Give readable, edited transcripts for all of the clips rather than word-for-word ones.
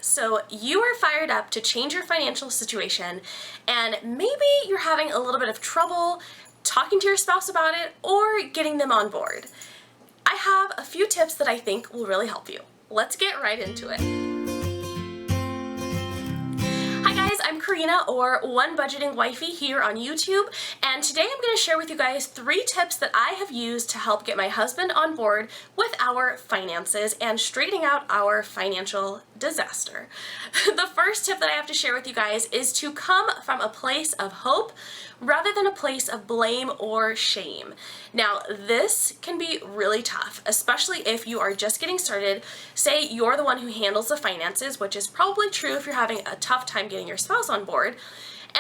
so you are fired up to change your financial situation, and maybe you're having a little bit of trouble talking to your spouse about it or getting them on board. I have a few tips that I think will really help you. Let's get right into it. Hi guys, I'm Corina, or One Budgeting Wifey, here on YouTube, and today I'm going to share with you guys 3 tips that I have used to help get my husband on board with our finances and straightening out our financial disaster. The first tip that I have to share with you guys is to come from a place of hope rather than a place of blame or shame. Now, this can be really tough, especially if you are just getting started. Say you're the one who handles the finances, which is probably true if you're having a tough time getting your spouse on board,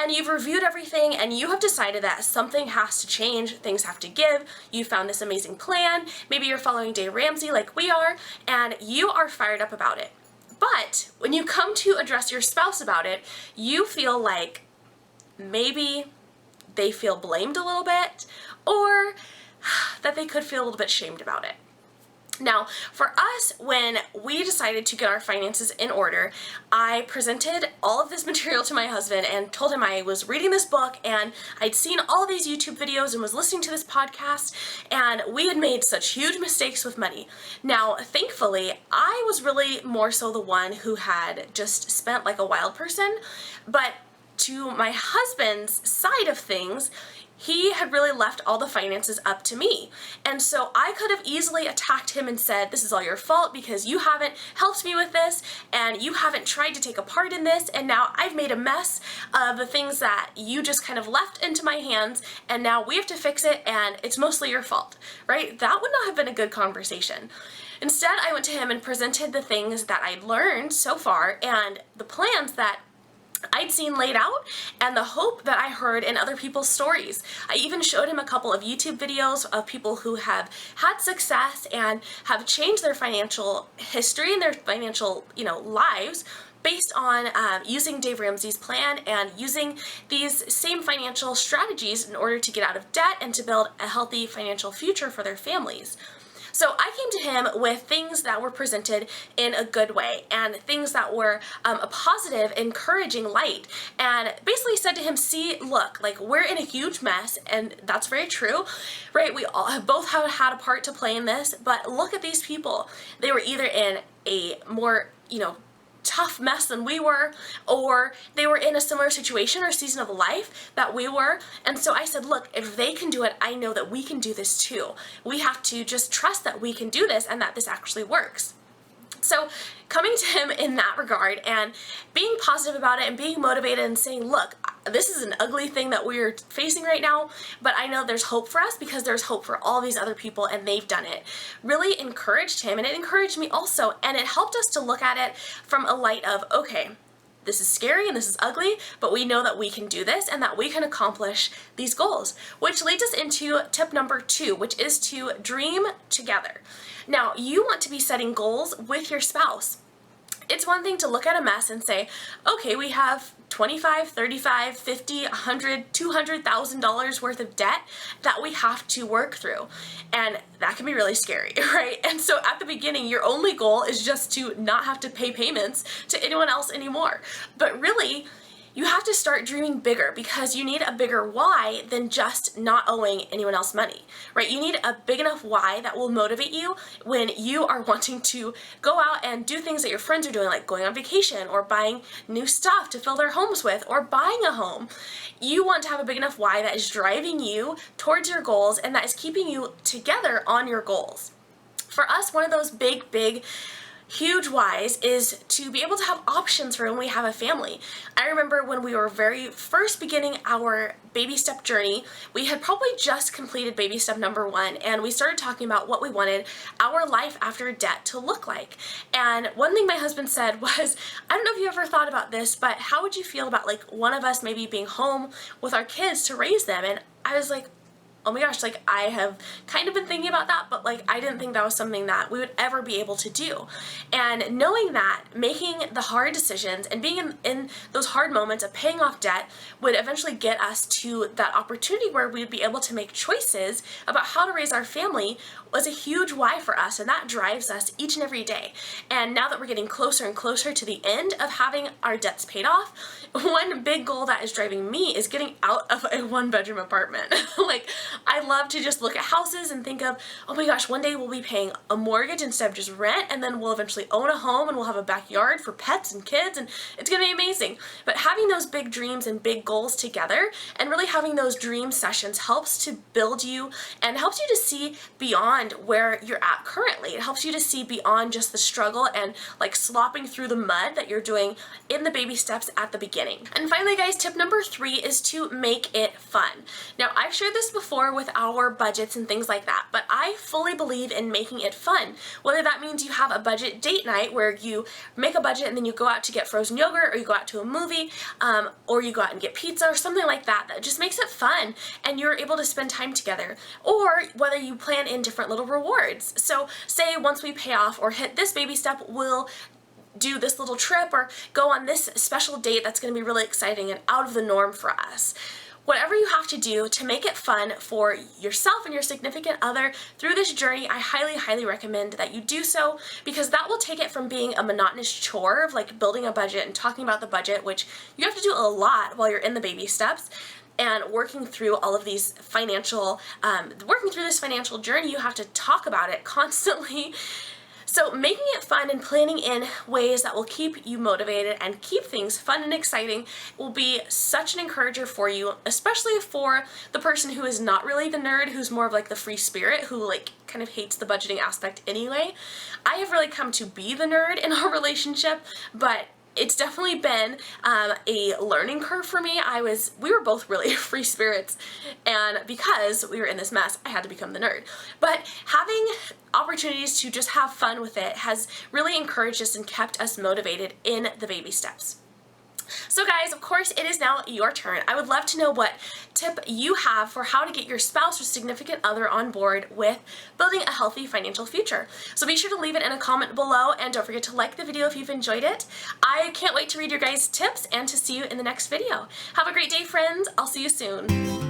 and you've reviewed everything and you have decided that something has to change, things have to give. You found this amazing plan, maybe you're following Dave Ramsey like we are, and you are fired up about it. But when you come to address your spouse about it, you feel like maybe they feel blamed a little bit, or that they could feel a little bit shamed about it. Now, for us, when we decided to get our finances in order, I presented all of this material to my husband and told him I was reading this book and I'd seen all these YouTube videos and was listening to this podcast, and we had made such huge mistakes with money. Now, thankfully, I was really more so the one who had just spent like a wild person, but to my husband's side of things, he had really left all the finances up to me. And so I could have easily attacked him and said, this is all your fault because you haven't helped me with this and you haven't tried to take a part in this, and now I've made a mess of the things that you just kind of left into my hands, and now we have to fix it and it's mostly your fault, right? That would not have been a good conversation. Instead, I went to him and presented the things that I'd learned so far and the plans that I'd seen laid out and the hope that I heard in other people's stories. I even showed him a couple of YouTube videos of people who have had success and have changed their financial history and their financial, lives based on using Dave Ramsey's plan and using these same financial strategies in order to get out of debt and to build a healthy financial future for their families. So I came to him with things that were presented in a good way and things that were a positive, encouraging light, and basically said to him, see, look, like, we're in a huge mess, and that's very true, right? We all have both had a part to play in this, but look at these people. They were either in a more, tough mess than we were, or they were in a similar situation or season of life that we were. And so I said, look, if they can do it, I know that we can do this too. We have to just trust that we can do this and that this actually works. So coming to him in that regard and being positive about it and being motivated and saying, look, this is an ugly thing that we're facing right now, but I know there's hope for us because there's hope for all these other people and they've done it, really encouraged him, and it encouraged me also, and it helped us to look at it from a light of, okay, this is scary and this is ugly, but we know that we can do this and that we can accomplish these goals, which leads us into tip number 2, which is to dream together. Now, you want to be setting goals with your spouse. It's one thing to look at a mess and say, okay, we have $25, $35, $50, $100, $200,000 worth of debt that we have to work through. And that can be really scary, right? And so at the beginning, your only goal is just to not have to pay payments to anyone else anymore. But really, you have to start dreaming bigger because you need a bigger why than just not owing anyone else money, right? You need a big enough why that will motivate you when you are wanting to go out and do things that your friends are doing, like going on vacation or buying new stuff to fill their homes with or buying a home. You want to have a big enough why that is driving you towards your goals and that is keeping you together on your goals. For us, one of those big huge whys is to be able to have options for when we have a family. I remember when we were very first beginning our baby step journey, we had probably just completed baby step number 1, and we started talking about what we wanted our life after debt to look like. And one thing my husband said was, I don't know if you ever thought about this, but how would you feel about like one of us maybe being home with our kids to raise them? And I was like, oh my gosh, like I have kind of been thinking about that, but like I didn't think that was something that we would ever be able to do. And knowing that making the hard decisions and being in those hard moments of paying off debt would eventually get us to that opportunity where we'd be able to make choices about how to raise our family was a huge why for us, and that drives us each and every day. And now that we're getting closer and closer to the end of having our debts paid off, one big goal that is driving me is getting out of a one-bedroom apartment. Like, I love to just look at houses and think of, oh my gosh, one day we'll be paying a mortgage instead of just rent, and then we'll eventually own a home and we'll have a backyard for pets and kids, and it's gonna be amazing. But having those big dreams and big goals together and really having those dream sessions helps to build you and helps you to see beyond where you're at currently. It helps you to see beyond just the struggle and like slopping through the mud that you're doing in the baby steps at the beginning. And finally, guys, tip number 3 is to make it fun. Now, I've shared this before with our budgets and things like that, but I fully believe in making it fun. Whether that means you have a budget date night where you make a budget and then you go out to get frozen yogurt, or you go out to a movie, or you go out and get pizza or something like that, that just makes it fun and you're able to spend time together. Or whether you plan in different little rewards. So say once we pay off or hit this baby step, we'll do this little trip or go on this special date that's going to be really exciting and out of the norm for us. Whatever you have to do to make it fun for yourself and your significant other through this journey, I highly, highly recommend that you do so, because that will take it from being a monotonous chore of like building a budget and talking about the budget, which you have to do a lot while you're in the baby steps, and working through all of these financial, working through this financial journey, you have to talk about it constantly. So making it fun and planning in ways that will keep you motivated and keep things fun and exciting will be such an encourager for you, especially for the person who is not really the nerd, who's more of like the free spirit, who like kind of hates the budgeting aspect anyway. I have really come to be the nerd in our relationship, but it's definitely been a learning curve for me. We were both really free spirits, and because we were in this mess, I had to become the nerd. But having opportunities to just have fun with it has really encouraged us and kept us motivated in the baby steps. So guys, of course, it is now your turn. I would love to know what tip you have for how to get your spouse or significant other on board with building a healthy financial future. So be sure to leave it in a comment below, and don't forget to like the video if you've enjoyed it. I can't wait to read your guys' tips and to see you in the next video. Have a great day, friends. I'll see you soon.